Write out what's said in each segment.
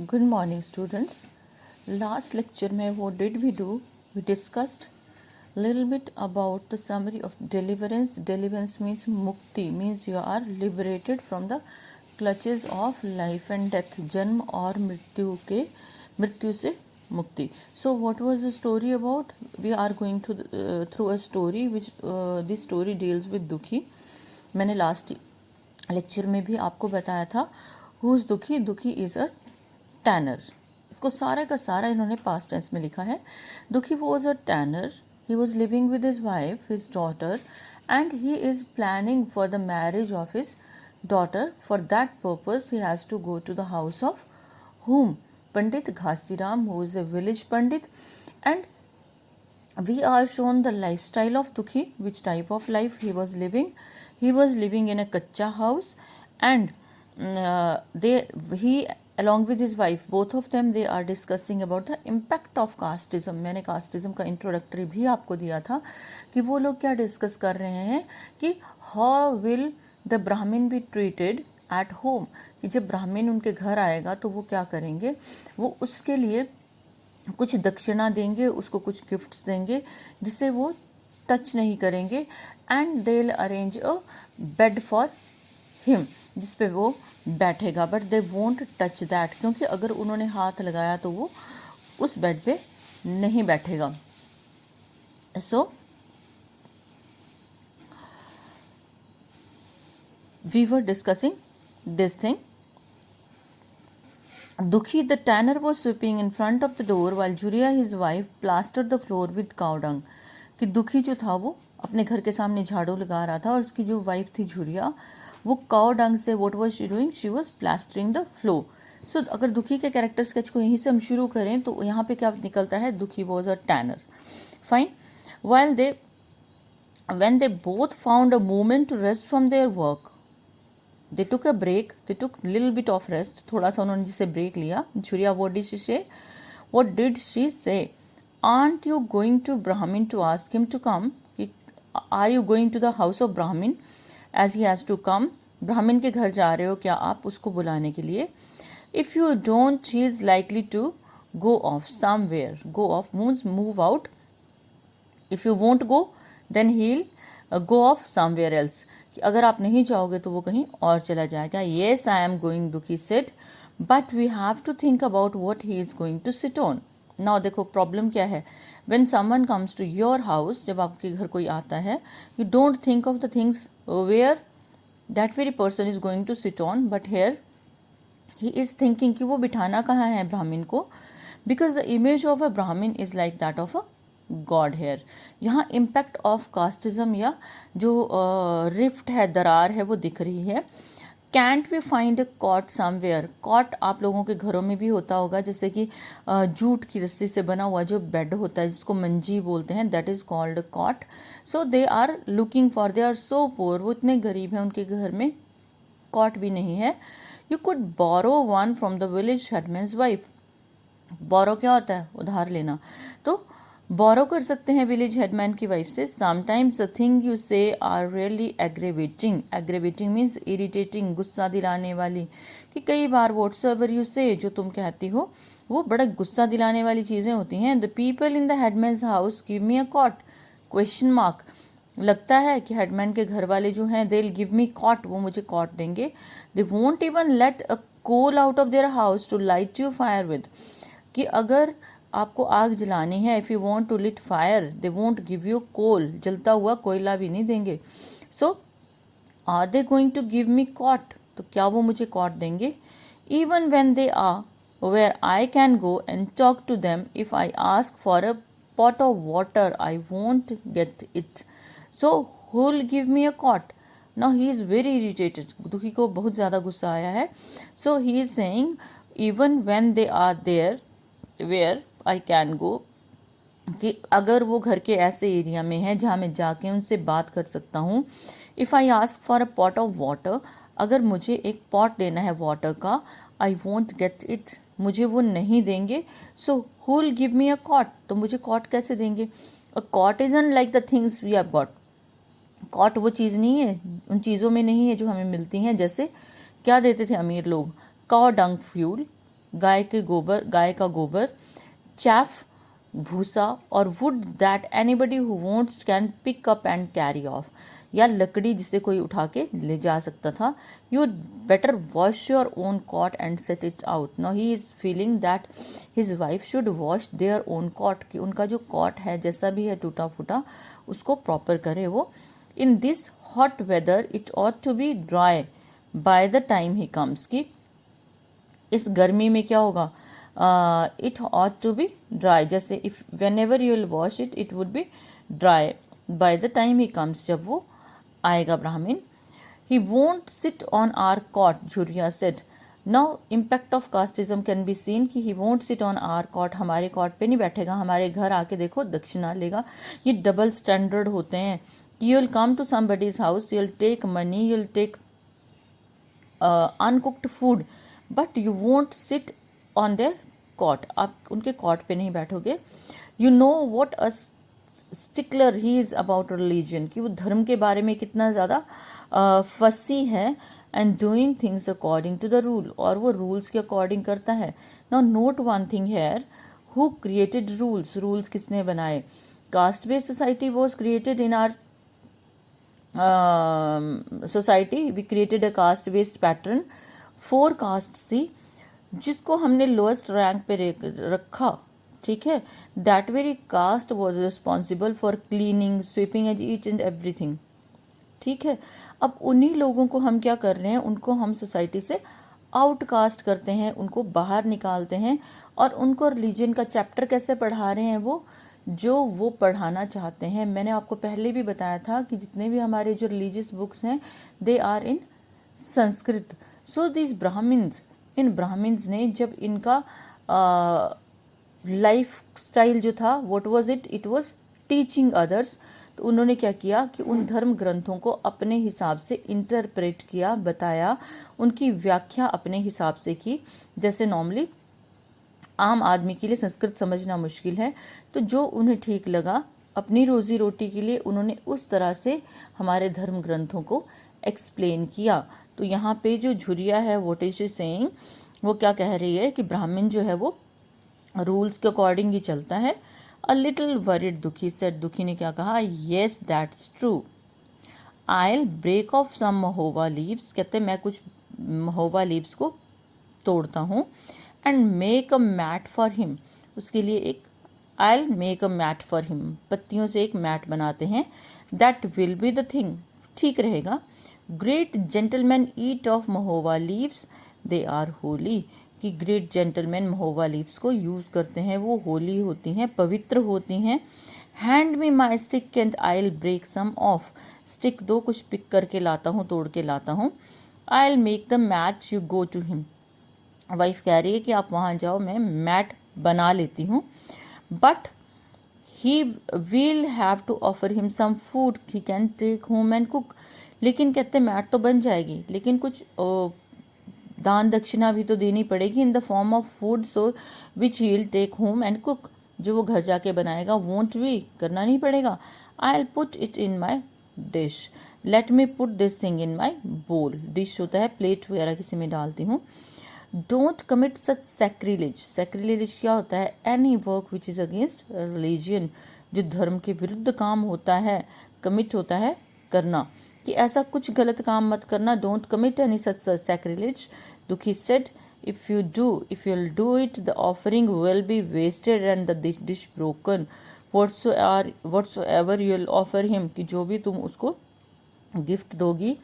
Good morning, students. Last lecture में what did we do? We discussed little bit about the summary of deliverance. Deliverance means mukti, means you are liberated from the clutches of life and death. जन्म और मृत्यु से mukti. So what was the story about? We are going to through a story which this story deals with दुखी. मैंने last lecture में भी आपको बताया था हु इज दुखी. दुखी इज अ टैनर. इसको सारे का सारा इन्होंने पास्ट टेंस में लिखा है. Dukhi was a tanner. He was living with his wife, his daughter, and he is planning for the marriage of his daughter. For that purpose he has to go to the house of whom? Pandit Ghasiram, who is a village Pandit. And we are shown the lifestyle of Dukhi, which type of life he was living. He was living in a kacha house, and he along with his wife, both of them, they are discussing about the impact of casteism. मैंने casteism का introductory भी आपको दिया था कि वो लोग क्या डिस्कस कर रहे हैं कि how will the Brahmin be treated at home. कि जब ब्राह्मण उनके घर आएगा तो वो क्या करेंगे, वो उसके लिए कुछ दक्षिणा देंगे, उसको कुछ गिफ्ट्स देंगे जिसे वो टच नहीं करेंगे. And they will arrange a bed for him, जिस पे वो बैठेगा. But they won't touch that, क्योंकि अगर उन्होंने हाथ लगाया तो वो उस बेड पे नहीं बैठेगा. So we were discussing this thing. Dukhi the tanner was sweeping in front of the door while Juriya his wife plastered the floor with cow dung. कि दुखी जो था वो अपने घर के सामने झाड़ू लगा रहा था और उसकी जो वाइफ थी झुरिया, वो काउ डंग से what was she doing, she was plastering the floor. So अगर दुखी के कैरेक्टर स्केच को यहीं से हम शुरू करें तो यहाँ पे क्या निकलता है, Dukhi was a tenor. Fine. when they both found a moment to rest from their work, they took a break, they took little bit of rest. थोड़ा सा उन्होंने जिसे ब्रेक लिया. झुरिया what did she say? Aren't you going to Brahmin to ask him to come? Are you going to the house of Brahmin as he has to come? ब्राह्मण के घर जा रहे हो क्या आप उसको बुलाने के लिए? If you don't, he is likely to go off somewhere. Go off means move out. If you won't go, then he'll go off somewhere else. अगर आप नहीं जाओगे तो वो कहीं और चला जाएगा. Yes, I am going, दुखी said, but we have to think about what he is going to sit on. Now देखो प्रॉब्लम क्या है. When someone comes to your house, जब आपके घर कोई आता है, you don't think of the things where that very person is going to sit on, but here he is thinking कि वो बिठाना कहाँ है ब्राह्मण को, because the image of a Brahmin is like that of a God here. यहाँ impact of casteism या जो rift है, दरार है, वो दिख रही है. Can't we find a cot somewhere? Cot आप लोगों के घरों में भी होता होगा, जैसे कि जूट की रस्सी से बना हुआ जो बेड होता है जिसको मंजी बोलते हैं, that is called a cot. So they are looking for, they are so poor, वो इतने गरीब हैं, उनके घर में cot भी नहीं है. You could borrow one from the village headman's wife. borrow क्या होता है, उधार लेना. तो बोरो कर सकते हैं विलेज हेडमैन की वाइफ से. Sometimes the thing you say are really aggravating. Aggravating means irritating, गुस्सा दिलाने वाली. कि कई बार व्हाट्सएवर यू से, जो तुम कहती हो वो बड़ा गुस्सा दिलाने वाली चीज़ें होती हैं. The people in the headman's house give me a cot, question mark. लगता है कि हेडमैन के घर वाले जो हैं, they will give me cot, वो मुझे कॉट देंगे. They won't even let a coal out of their house to light you fire with. कि अगर आपको आग जलानी है, if you want to lit fire, they won't give you coal, जलता हुआ कोयला भी नहीं देंगे. So are they going to give me cot, तो क्या वो मुझे कॉट देंगे? Even when they are where I can go and talk to them, if I ask for a pot of water I won't get it. So who will give me a cot? Now he is very irritated. Dukhi को बहुत ज़्यादा गुस्सा आया है. So he is saying even when they are there where I can गो, कि अगर वो घर के ऐसे एरिया में है जहाँ मैं जाके उनसे बात कर सकता हूँ. If I ask for a pot of water, अगर मुझे एक पॉट लेना है वाटर का, आई वोंट गेट इट, मुझे वो नहीं देंगे. So who will give me a cot, तो मुझे कॉट कैसे देंगे? A cot is un like the things we have got. Cot वो चीज़ नहीं है, उन चीज़ों में नहीं है जो हमें मिलती हैं. जैसे क्या देते थे अमीर लोग? काउ डंग फ्यूल, गाय का गोबर, chaff भूसा, और wood that anybody who wants can pick up and carry off, या लकड़ी जिसे कोई उठा के ले जा सकता था. You better wash your own cot and set it out. Now he is feeling that his wife should wash their own cot, कि उनका जो कॉट है जैसा भी है टूटा फूटा उसको प्रॉपर करे वो. In this hot weather it ought to be dry by the time he comes, कि इस गर्मी में क्या होगा, it ought to be dry, जैसे if whenever you will wash it it would be dry by the time he comes, जब वो आएगा ब्राह्मण. He won't sit on our cot, Jhuriya said. Now impact of casteism can be seen, कि he won't sit on our cot, हमारे cot पे नहीं बैठेगा, हमारे घर आके देखो दक्षिणा लेगा. ये डबल स्टैंडर्ड होते हैं. You will come to somebody's house, you will take money, you will take uncooked food, but you won't sit on their cot, आप उनके कॉट पे नहीं बैठोगे. You know what a stickler he is about religion, कि वो धर्म के बारे में कितना ज़्यादा फसी है. And doing things according to the rule, और वो रूल्स के अकॉर्डिंग करता है. Now note one thing here, who created rules, rules किसने बनाए. Caste based society was created in our society. We created a caste based pattern. 4 caste थी जिसको हमने लोएस्ट रैंक पे रखा, ठीक है. That very caste was responsible for cleaning, sweeping as each and everything, ठीक है. अब उन्हीं लोगों को हम क्या कर रहे हैं, उनको हम सोसाइटी से आउटकास्ट करते हैं, उनको बाहर निकालते हैं, और उनको रिलीजन का चैप्टर कैसे पढ़ा रहे हैं, वो जो वो पढ़ाना चाहते हैं. मैंने आपको पहले भी बताया था कि जितने भी हमारे जो रिलीजियस बुक्स हैं they are in Sanskrit. So this Brahmins, इन ब्राह्मण्स ने जब इनका लाइफ स्टाइल जो था, what was it, it was teaching others. तो उन्होंने क्या किया कि उन धर्म ग्रंथों को अपने हिसाब से इंटरप्रेट किया, बताया, उनकी व्याख्या अपने हिसाब से की. जैसे नॉर्मली आम आदमी के लिए संस्कृत समझना मुश्किल है, तो जो उन्हें ठीक लगा अपनी रोजी रोटी के लिए उन्होंने उस तरह से हमारे धर्म ग्रंथों को एक्सप्लेन किया. तो यहाँ पे जो झुरिया है, व्हाट इज शी सेइंग, वो क्या कह रही है कि ब्राह्मण जो है वो रूल्स के अकॉर्डिंग ही चलता है. A little worried Dukhi said, Dukhi ने क्या कहा, yes that's true, I will break off some mahua leaves, कहते मैं कुछ महोवा लीव्स को तोड़ता हूँ. And make a mat for him, उसके लिए एक I will make a mat for him, पत्तियों से एक मैट बनाते हैं. That will be the thing, ठीक रहेगा. Great gentleman eat off mahua leaves, they are holy, कि ग्रेट जेंटलमैन महोवा लीव्स को यूज़ करते हैं, वो होली होती हैं, पवित्र होती हैं. Hand me my stick and I will break some off, stick दो, कुछ पिक करके लाता हूँ, तोड़ के लाता हूँ. I will make the mat, you go to him, wife कह रही है कि आप वहाँ जाओ, मैं मैट बना लेती हूँ. But he will have to offer him some food he can take home and cook, लेकिन कहते मैट तो बन जाएगी, लेकिन कुछ दान दक्षिणा भी तो देनी पड़ेगी in the form of food, so which he will take home and cook, जो वो घर जाके बनाएगा. वोंट वी, करना नहीं पड़ेगा. I will put it in my dish, let me put this thing in my bowl, dish होता है प्लेट वगैरह किसी में डालती हूँ. Don't commit such sacrilege, sacrilege क्या होता है, any work which is against religion, जो धर्म के विरुद्ध काम होता है, कमिट होता है करना, कि ऐसा कुछ गलत काम मत करना. Don't commit any such sacrilege. Dukhi said, if you will do it the offering will be wasted and the dish broken. Whatsoever you will offer him, कि जो भी तुम उसको गिफ्ट दोगी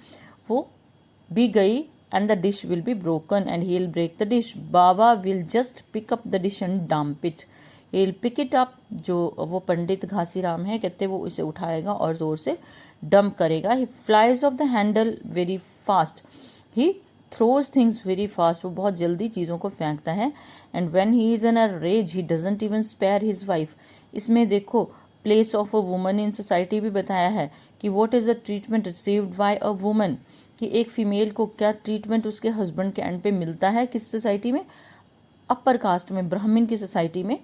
वो भी गई, and the dish will be broken and he will break the dish. बाबा will just pick up the dish and dump it, he will pick it up, जो वो पंडित घासीराम है कहते वो इसे उठाएगा और जोर से डंप करेगा. He flies off the handle very fast, he throws things very fast, वो बहुत जल्दी चीज़ों को फेंकता है. And when he is in a rage he doesn't even spare his wife. इसमें देखो place of a woman in society भी बताया है कि what is the treatment received by a woman, कि एक फीमेल को क्या ट्रीटमेंट उसके हस्बैंड के एंड पे मिलता है, किस सोसाइटी में, अपर कास्ट में, ब्राह्मण की सोसाइटी में.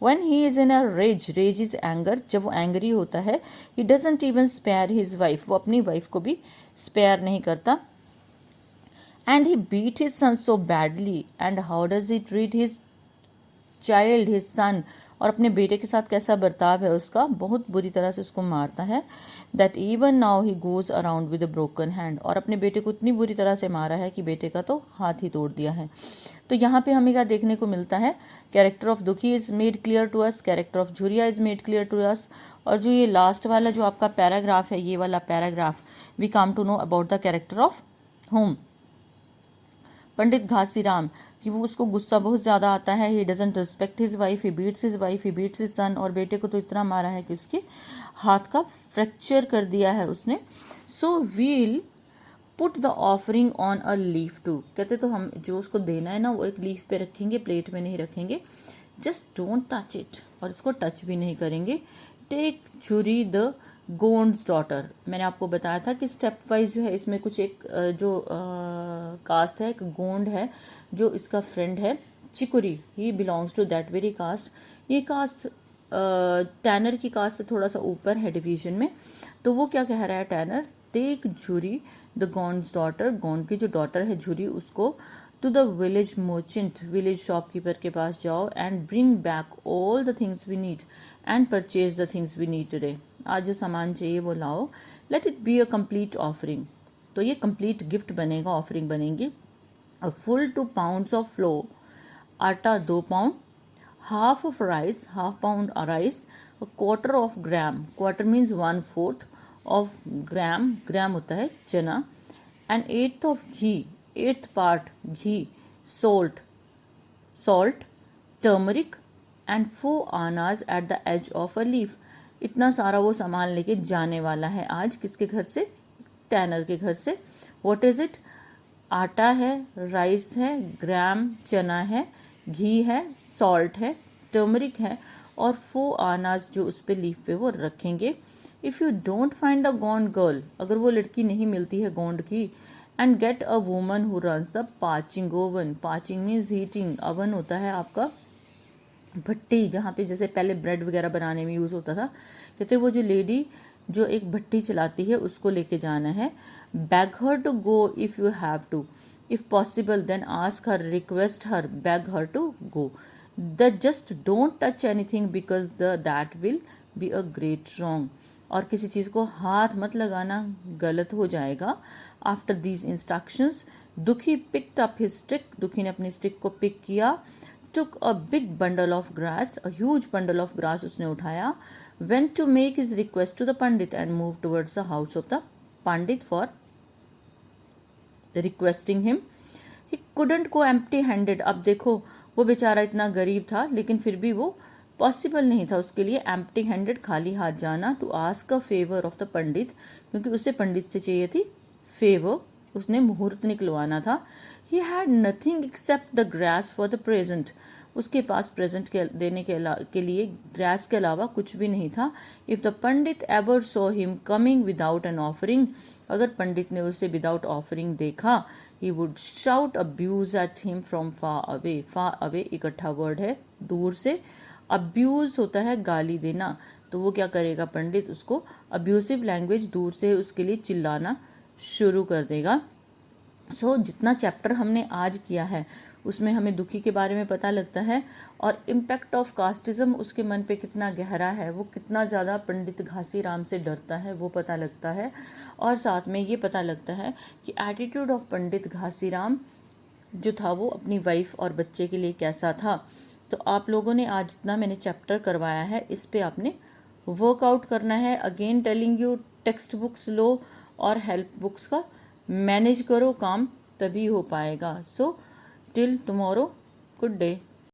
When he is in a rage, rage is anger, जब वो एंग्री होता है, he doesn't even spare his wife, वो अपनी वाइफ को भी स्पेयर नहीं करता. and he beat his son so badly. And how does he treat his child, his son? और अपने बेटे के साथ कैसा बर्ताव है उसका, बहुत बुरी तरह से उसको मारता है. That even now he goes around with a broken hand. और अपने बेटे को इतनी बुरी तरह से मारा है कि बेटे का तो हाथ ही तोड़ दिया है. तो यहाँ पे हमें क्या देखने को मिलता है, character of Dukhi is made clear to us, character of Jhuriya is made clear to us. और जो ये लास्ट वाला जो आपका पैराग्राफ है, ये वाला paragraph, we come to know about the character of him, Pandit Ghasiram, कि वो उसको गुस्सा बहुत ज़्यादा आता है. He doesn't respect his wife, he beats his wife, he beats his son. और बेटे को तो इतना मारा है कि उसके हाथ का फ्रैक्चर कर दिया है उसने. So we'll put the offering on a leaf too. कहते तो हम जो उसको देना है ना वो एक लीफ पे रखेंगे, प्लेट में नहीं रखेंगे. जस्ट डोंट टच इट, और इसको टच भी नहीं करेंगे. Take Jhuri the Gond's daughter. मैंने आपको बताया था कि स्टेप वाइज जो है इसमें कुछ एक जो कास्ट है, एक गोंड है जो इसका फ्रेंड है, Chikuri, he belongs to that very caste. ये कास्ट टैनर की कास्ट से थोड़ा सा ऊपर है डिवीजन में. तो वो क्या कह रहा है tanner, take Jhuri the Gond's daughter, Gond की जो डॉटर है झुरी, उसको to the village merchant, village shopkeeper के पास जाओ, and bring back all the things we need and purchase the things we need today. आज जो सामान चाहिए वो लाओ. Let it be a complete offering. तो ये कंप्लीट गिफ्ट बनेगा, ऑफरिंग बनेगी. A full 2 pounds of flour, आटा 2 pound, half of rice, half pound rice, a quarter of gram, quarter means 1/4 of gram, gram होता है चना, and 1/8 of ghee, 1/8 part ghee, salt, turmeric, and 4 annas at the edge of a leaf. इतना सारा वो सामान लेके जाने वाला है आज, किसके घर से, टैनर के घर से. व्हाट इज इट, आटा है, राइस है, ग्राम चना है, घी है, सॉल्ट है, टर्मरिक है, और 4 आनाज जो उस पे लीफ पे वो रखेंगे. If you don't find the Gond girl, अगर वो लड़की नहीं मिलती है गोंड की, and get a woman who runs the parching oven. Parching means heating. Oven होता है आपका भट्टी, जहाँ पे जैसे पहले ब्रेड वगैरह बनाने में यूज़ होता था. कहते वो जो लेडी जो एक भट्टी चलाती है उसको लेके जाना है. Beg her to go if you have to, if possible then ask her, request her, beg her to go. The just don't touch anything because that will be a great wrong. और किसी चीज़ को हाथ मत लगाना, गलत हो जाएगा. After these instructions दुखी पिक्ड अप हिज स्टिक, दुखी ने अपनी स्टिक को पिक किया. took a big bundle of grass, a huge bundle of grass उसने उठाया. went to make his request to the pandit and moved towards the house of the pandit for requesting him. he couldn't go empty handed. अब देखो वो बेचारा इतना गरीब था लेकिन फिर भी वो पॉसिबल नहीं था उसके लिए एम्प्टी हैंडेड, खाली हाथ जाना, to ask a favour of the pandit, क्योंकि उसे पंडित से चाहिए थी फेवर, उसने मुहूर्त निकलवाना था. He had nothing except the grass for the present. उसके पास प्रेजेंट देने के लिए ग्रास के अलावा कुछ भी नहीं था. If the pandit ever saw him coming without an offering, अगर पंडित ने उसे विदाउट ऑफरिंग देखा, he would shout abuse at him from far away. far away इकट्ठा वर्ड है, दूर से. abuse होता है गाली देना. तो वो क्या करेगा पंडित, उसको अब्यूसिव लैंग्वेज दूर से उसके लिए चिल्लाना शुरू कर देगा. सो जितना चैप्टर हमने आज किया है उसमें हमें दुखी के बारे में पता लगता है, और इम्पैक्ट ऑफ कास्टिज्म उसके मन पे कितना गहरा है, वो कितना ज़्यादा पंडित घासीराम से डरता है वो पता लगता है. और साथ में ये पता लगता है कि एटीट्यूड ऑफ पंडित घासीराम जो था वो अपनी वाइफ और बच्चे के लिए कैसा था. तो आप लोगों ने आज जितना मैंने चैप्टर करवाया है इस पे आपने वर्कआउट करना है. Again telling you, text books लो और हेल्प बुक्स का मैनेज करो काम, तभी हो पाएगा. So till tomorrow, good day.